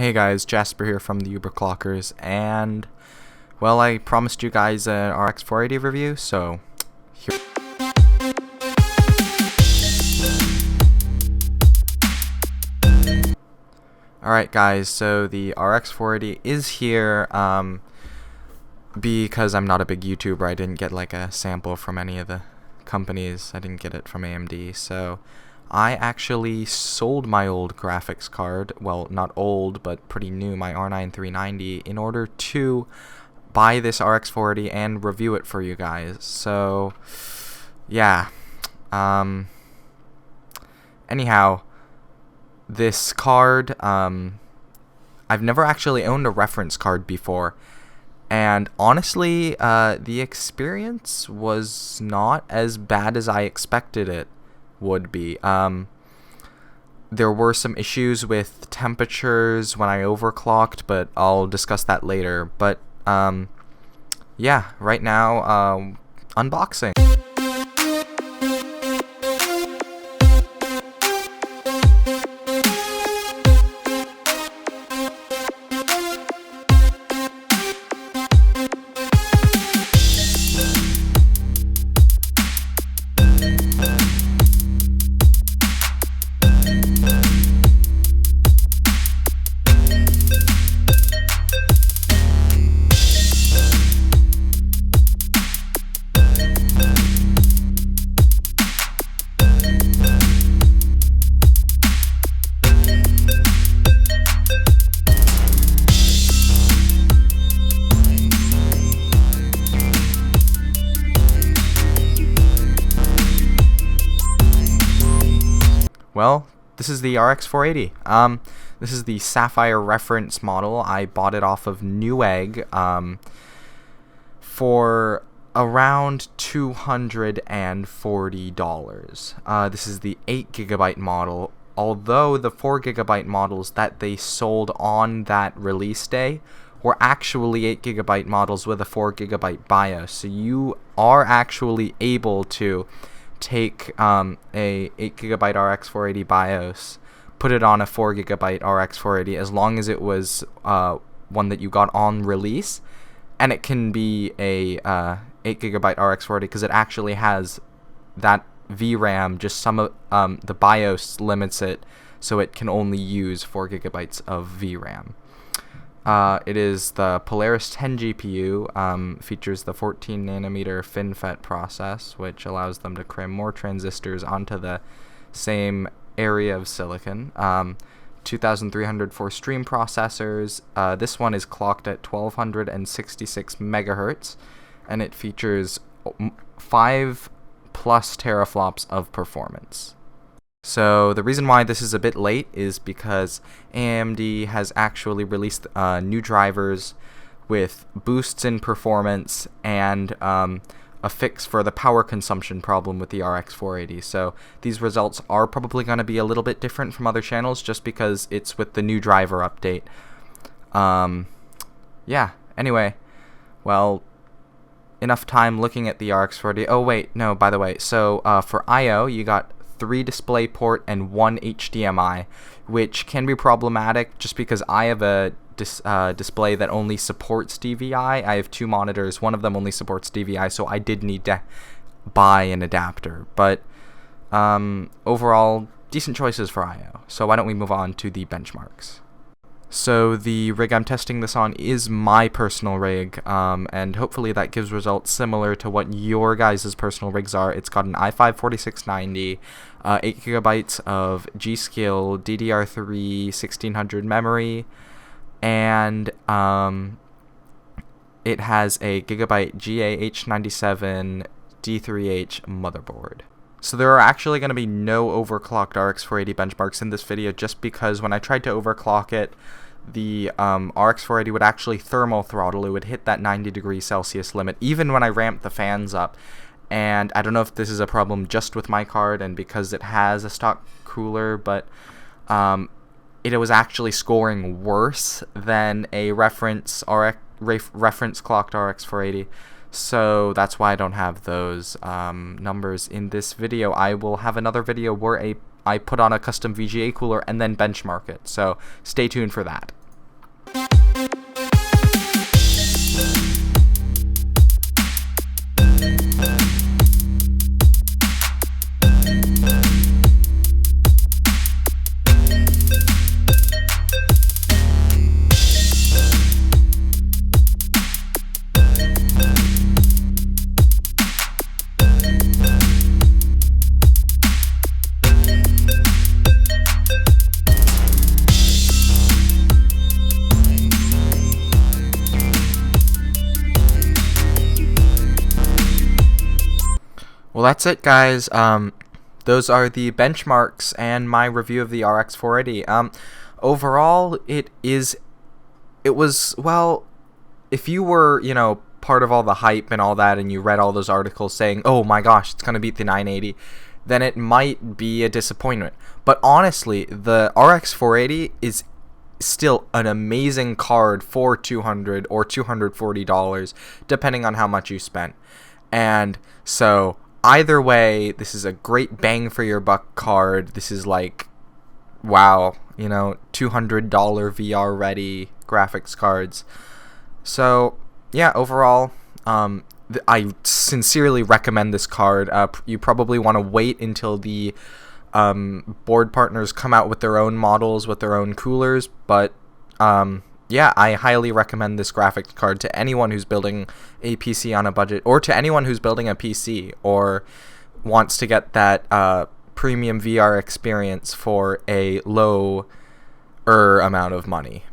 Hey guys, Jasper here from the Uberclockers, and well, I promised you guys an RX 480 review, so here. Alright guys, so the RX 480 is here, because I'm not a big YouTuber. I didn't get like a sample from any of the companies. I didn't get it from AMD, so I actually sold my old graphics card, well, not old, but pretty new, my R9 390, in order to buy this RX 480 and review it for you guys. So, yeah. Anyhow, this card, I've never actually owned a reference card before, and honestly, the experience was not as bad as I expected it would be. There were some issues with temperatures when I overclocked, but I'll discuss that later. But yeah, right now, unboxing. Well, this is the RX 480. This is the Sapphire reference model. I bought it off of Newegg for around $240. This is the 8GB model, although the 4GB models that they sold on that release day were actually 8GB models with a 4GB BIOS. So you are actually able to take a 8GB RX 480 BIOS, put it on a 4GB RX 480 as long as it was one that you got on release, and it can be a 8GB RX 480 because it actually has that VRAM. Just some of the BIOS limits it, so it can only use 4GB of VRAM. It is the Polaris 10 GPU, features the 14nm FinFET process, which allows them to cram more transistors onto the same area of silicon. 2304 stream processors. This one is clocked at 1266 megahertz, and it features 5+ teraflops of performance. So the reason why this is a bit late is because AMD has actually released new drivers with boosts in performance and a fix for the power consumption problem with the RX 480. So these results are probably going to be a little bit different from other channels just because it's with the new driver update. Yeah, anyway, well, enough time looking at the RX 480. Oh wait, no, by the way, so for I/O you got 3 DisplayPort and 1 HDMI, which can be problematic just because I have a display that only supports DVI. I have 2 monitors, one of them only supports DVI, so I did need to buy an adapter. But overall, decent choices for I/O. So why don't we move on to the benchmarks. So the rig I'm testing this on is my personal rig, and hopefully that gives results similar to what your guys' personal rigs are. It's got an i5 4690, 8GB of G.Skill DDR3 1600 memory, and it has a Gigabyte GA-H97 D3H motherboard. So there are actually going to be no overclocked RX 480 benchmarks in this video, just because when I tried to overclock it, the RX 480 would actually thermal throttle. It would hit that 90°C limit even when I ramped the fans up. And I don't know if this is a problem just with my card and because it has a stock cooler, but it was actually scoring worse than a reference clocked RX 480. So that's why I don't have those numbers in this video. I will have another video where I put on a custom VGA cooler and then benchmark it. So stay tuned for that. Well, that's it, guys. Those are the benchmarks and my review of the RX 480. Overall, it was, well, if you were, part of all the hype and all that, and you read all those articles saying, oh my gosh, it's going to beat the 980, then it might be a disappointment. But honestly, the RX 480 is still an amazing card for $200 or $240, depending on how much you spent. And so either way, this is a great bang for your buck card. This is like, wow, $200 VR ready graphics cards. So yeah, overall, I sincerely recommend this card. You probably want to wait until the board partners come out with their own models with their own coolers, but yeah, I highly recommend this graphics card to anyone who's building a PC on a budget, or to anyone who's building a PC or wants to get that premium VR experience for a lower amount of money.